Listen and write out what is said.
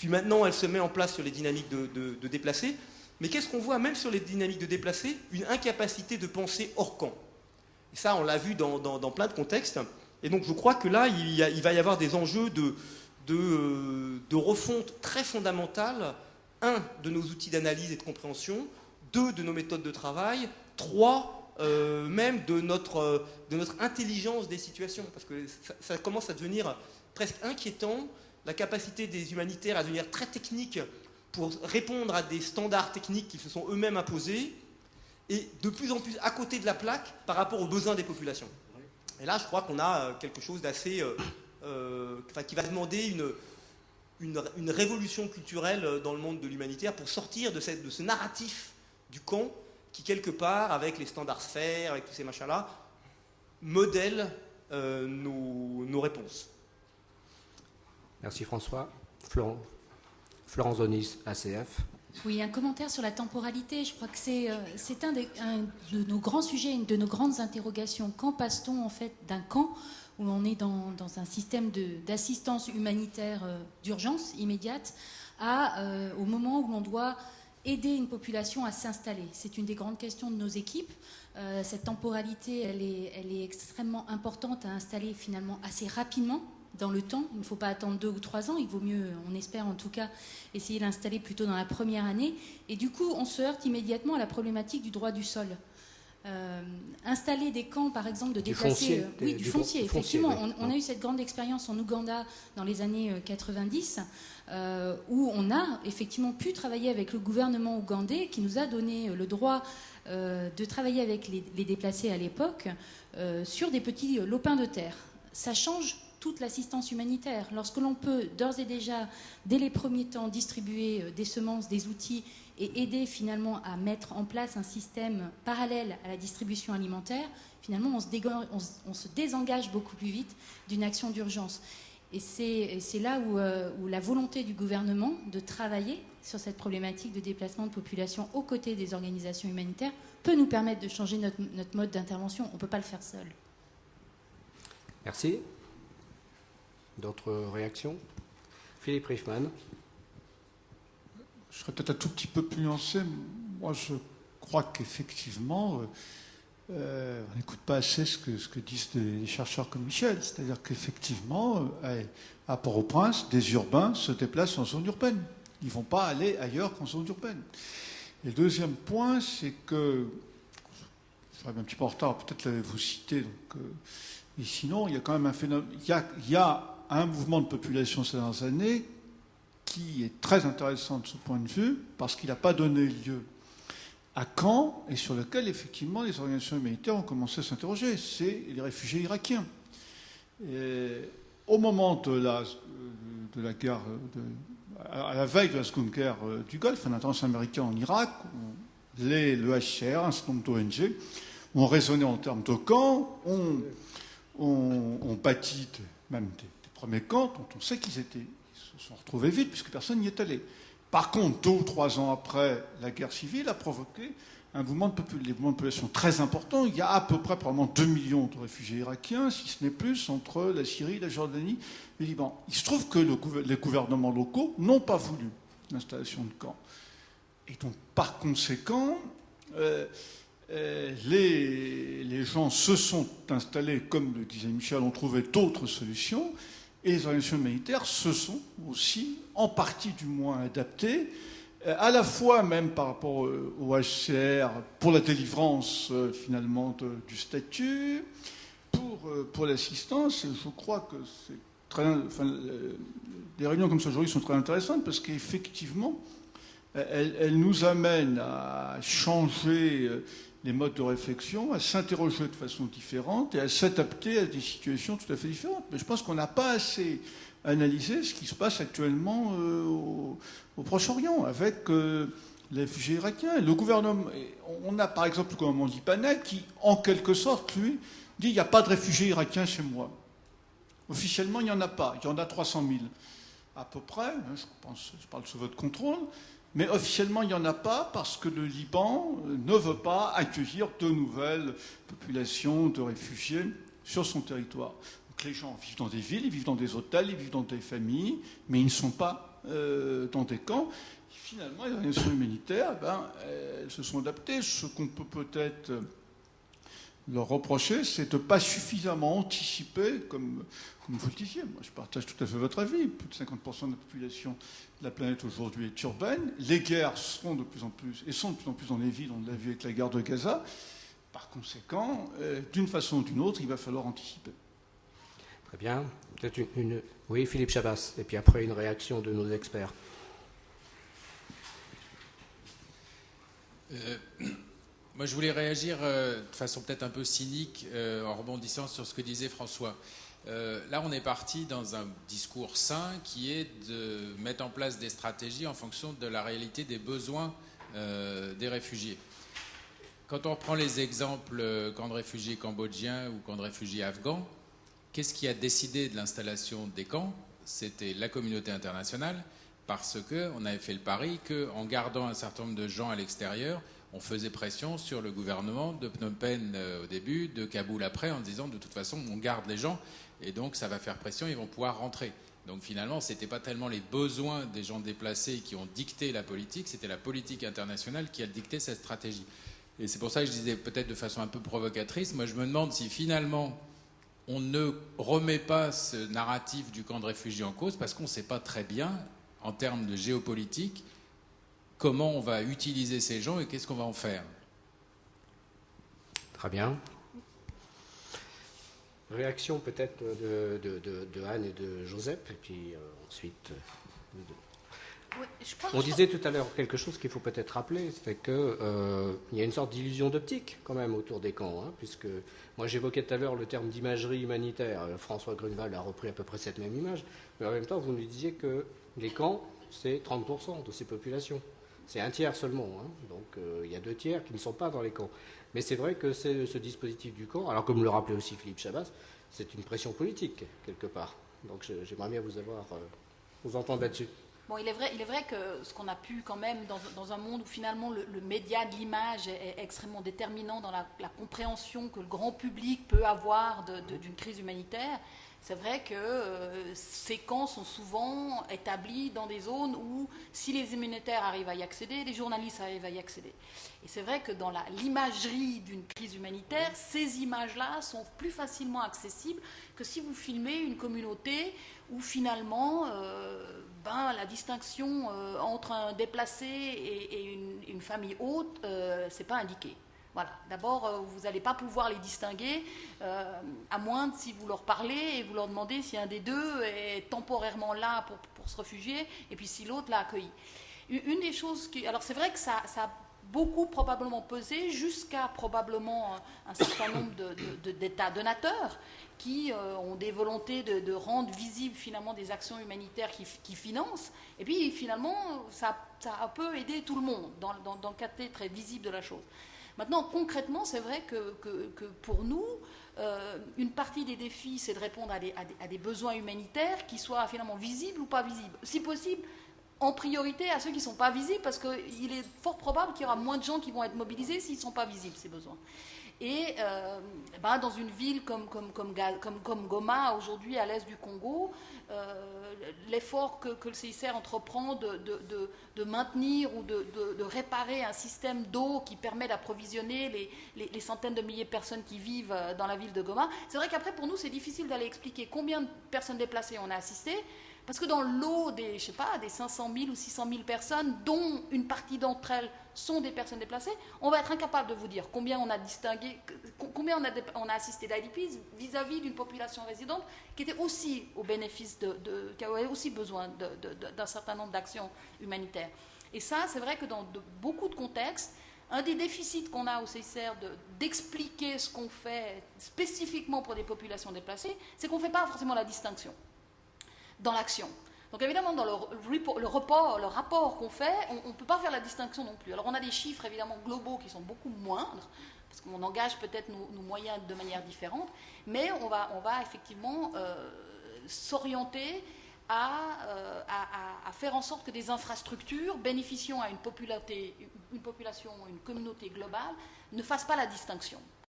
puis maintenant elle se met en place sur les dynamiques de déplacés. Mais qu'est-ce qu'on voit même sur les dynamiques de déplacés? Une incapacité de penser hors camp. Et ça, on l'a vu dans plein de contextes. Et donc je crois que là, il va y avoir des enjeux de refonte très fondamentale. Un, de nos outils d'analyse et de compréhension. Deux, de nos méthodes de travail. Trois, même de notre intelligence des situations. Parce que ça commence à devenir presque inquiétant, la capacité des humanitaires à devenir très techniques pour répondre à des standards techniques qu'ils se sont eux-mêmes imposés, et de plus en plus à côté de la plaque par rapport aux besoins des populations. Et là, je crois qu'on a quelque chose d'assez... qui va demander une révolution culturelle dans le monde de l'humanitaire pour sortir de ce narratif du camp qui, quelque part, avec les standards sphères, avec tous ces machins-là, modèle nos réponses. Merci François. Florence Donis, ACF. Oui, un commentaire sur la temporalité. Je crois que c'est un de nos grands sujets, une de nos grandes interrogations. Quand passe-t-on en fait d'un camp où on est dans un système d'assistance humanitaire d'urgence immédiate au moment où l'on doit aider une population à s'installer? C'est une des grandes questions de nos équipes. Cette temporalité, elle est extrêmement importante à installer finalement assez rapidement dans le temps. Il ne faut pas attendre 2 ou 3 ans. Il vaut mieux, on espère en tout cas, essayer de l'installer plutôt dans la première année. Et du coup, on se heurte immédiatement à la problématique du droit du sol. Installer des camps, par exemple, de déplacés... Du foncier, effectivement. Oui. On a eu cette grande expérience en Ouganda dans les années 90, où on a effectivement pu travailler avec le gouvernement ougandais, qui nous a donné le droit de travailler avec les déplacés à l'époque sur des petits lopins de terre. Ça change toute l'assistance humanitaire. Lorsque l'on peut d'ores et déjà, dès les premiers temps, distribuer des semences, des outils et aider finalement à mettre en place un système parallèle à la distribution alimentaire, finalement on se désengage beaucoup plus vite d'une action d'urgence. Et c'est là où la volonté du gouvernement de travailler sur cette problématique de déplacement de population aux côtés des organisations humanitaires peut nous permettre de changer notre mode d'intervention. On ne peut pas le faire seul. Merci. D'autres réactions? Philippe Richman. Je serais peut-être un tout petit peu plus nuancé. Moi, je crois qu'effectivement, on n'écoute pas assez ce que disent des chercheurs comme Michel. C'est-à-dire qu'effectivement, à Port-au-Prince, des urbains se déplacent en zone urbaine. Ils ne vont pas aller ailleurs qu'en zone urbaine. Et le deuxième point, c'est que, je serais un petit peu en retard, peut-être l'avez-vous cité, donc, et sinon, il y a quand même un phénomène... Il y a un mouvement de population ces dernières années qui est très intéressant de ce point de vue, parce qu'il n'a pas donné lieu à Caen, et sur lequel, effectivement, les organisations humanitaires ont commencé à s'interroger. C'est les réfugiés irakiens. Et au moment de la guerre, à la veille de la seconde guerre du Golfe, un intervention américain en Irak, le HCR, un certain nombre d'ONG, ont raisonné en termes de camps, ont bâti même des premiers camps dont on sait qu'ils se sont retrouvés vides puisque personne n'y est allé. Par contre, 2 ou 3 ans après, la guerre civile a provoqué un mouvement de population très important. Il y a à peu près probablement 2 millions de réfugiés irakiens, si ce n'est plus, entre la Syrie, la Jordanie et le Liban. Il se trouve que les gouvernements locaux n'ont pas voulu l'installation de camps. Et donc, par conséquent, les gens se sont installés, comme le disait Michel, ont trouvé d'autres solutions, et les organisations humanitaires se sont aussi, en partie du moins, adaptées, à la fois même par rapport au HCR, pour la délivrance finalement du statut, pour l'assistance. Je crois que c'est les réunions comme ça aujourd'hui sont très intéressantes parce qu'effectivement, elles nous amènent à changer les modes de réflexion, à s'interroger de façon différente et à s'adapter à des situations tout à fait différentes. Mais je pense qu'on n'a pas assez analysé ce qui se passe actuellement au Proche-Orient avec les réfugiés irakiens. Le gouvernement, on a par exemple le gouvernement libanais qui, en quelque sorte, lui, dit il n'y a pas de réfugiés irakiens chez moi. Officiellement, il n'y en a pas. Il y en a 300 000 à peu près, je parle sous votre contrôle. Mais officiellement, il n'y en a pas parce que le Liban ne veut pas accueillir de nouvelles populations de réfugiés sur son territoire. Donc que les gens vivent dans des villes, ils vivent dans des hôtels, ils vivent dans des familles, mais ils ne sont pas dans des camps. Et finalement, les organisations humanitaires, elles se sont adaptées. Ce qu'on peut peut-être leur reprocher, c'est de ne pas suffisamment anticiper, comme vous le disiez. Moi, je partage tout à fait votre avis. Plus de 50% de la population de la planète aujourd'hui est urbaine. Les guerres seront de plus en plus, et sont de plus en plus dans les villes. On l'a vu avec la guerre de Gaza. Par conséquent, d'une façon ou d'une autre, il va falloir anticiper. Très bien. Peut-être Oui, Philippe Chabas. Et puis après, une réaction de nos experts. Moi, je voulais réagir de façon peut-être un peu cynique en rebondissant sur ce que disait François. Là, on est parti dans un discours sain qui est de mettre en place des stratégies en fonction de la réalité des besoins des réfugiés. Quand on reprend les exemples camps de réfugiés cambodgiens ou camps de réfugiés afghans, qu'est-ce qui a décidé de l'installation des camps? C'était la communauté internationale, parce qu'on avait fait le pari qu'en gardant un certain nombre de gens à l'extérieur, on faisait pression sur le gouvernement de Phnom Penh au début, de Kaboul après, en disant de toute façon on garde les gens et donc ça va faire pression, ils vont pouvoir rentrer. Donc finalement, ce n'était pas tellement les besoins des gens déplacés qui ont dicté la politique, c'était la politique internationale qui a dicté cette stratégie. Et c'est pour ça que je disais peut-être de façon un peu provocatrice, moi je me demande si finalement on ne remet pas ce narratif du camp de réfugiés en cause parce qu'on ne sait pas très bien, en termes de géopolitique, comment on va utiliser ces gens et qu'est-ce qu'on va en faire. Très bien. Réaction peut-être de Anne et de Joseph, et puis ensuite... Oui, on disait tout à l'heure quelque chose qu'il faut peut-être rappeler, c'est qu'il y a une sorte d'illusion d'optique quand même autour des camps, puisque moi j'évoquais tout à l'heure le terme d'imagerie humanitaire. François Grunewald a repris à peu près cette même image, mais en même temps vous nous disiez que les camps c'est 30% de ces populations, c'est un tiers seulement, donc il y a 2 tiers qui ne sont pas dans les camps. Mais c'est vrai que ce dispositif du camp, alors comme le rappelait aussi Philippe Chabas, c'est une pression politique quelque part. Donc j'aimerais bien vous entendre là-dessus. Bon, il est vrai que ce qu'on a pu quand même, dans un monde où finalement le média de l'image est extrêmement déterminant dans la compréhension que le grand public peut avoir d'une crise humanitaire, c'est vrai que ces camps sont souvent établis dans des zones où, si les humanitaires arrivent à y accéder, les journalistes arrivent à y accéder. Et c'est vrai que dans l'imagerie d'une crise humanitaire, ces images-là sont plus facilement accessibles que si vous filmez une communauté où finalement la distinction entre un déplacé et une famille haute, c'est pas indiqué. Voilà. D'abord, vous n'allez pas pouvoir les distinguer, à moins si vous leur parlez et vous leur demandez si un des deux est temporairement là pour se réfugier, et puis si l'autre l'a accueilli. Une des choses qui... Alors c'est vrai que ça a beaucoup probablement pesé jusqu'à probablement un certain nombre d'États donateurs qui ont des volontés de rendre visibles finalement des actions humanitaires qui financent. Et puis finalement, ça a un peu aidé tout le monde dans le côté très visible de la chose. Maintenant, concrètement, c'est vrai que pour nous, une partie des défis, c'est de répondre à des besoins humanitaires qui soient finalement visibles ou pas visibles. Si possible, en priorité à ceux qui ne sont pas visibles, parce qu'il est fort probable qu'il y aura moins de gens qui vont être mobilisés s'ils ne sont pas visibles, ces besoins. Et dans une ville comme Goma, aujourd'hui à l'est du Congo, l'effort que le CICR entreprend de maintenir ou de réparer un système d'eau qui permet d'approvisionner les centaines de milliers de personnes qui vivent dans la ville de Goma, c'est vrai qu'après pour nous c'est difficile d'aller expliquer combien de personnes déplacées on a assisté, parce que dans l'eau des 500 000 ou 600 000 personnes, dont une partie d'entre elles sont des personnes déplacées, on va être incapable de vous dire combien on a distingué, combien on a assisté d'IDPs vis-à-vis d'une population résidente qui était aussi au bénéfice qui avait aussi besoin d'un certain nombre d'actions humanitaires. Et ça, c'est vrai que dans beaucoup de contextes, un des déficits qu'on a au CICR d'expliquer ce qu'on fait spécifiquement pour des populations déplacées, c'est qu'on ne fait pas forcément la distinction dans l'action. Donc évidemment, dans le rapport qu'on fait, on ne peut pas faire la distinction non plus. Alors on a des chiffres évidemment globaux qui sont beaucoup moindres, parce qu'on engage peut-être nos moyens de manière différente, mais on va effectivement s'orienter à faire en sorte que des infrastructures bénéficiant à une population, une communauté globale, ne fassent pas la distinction.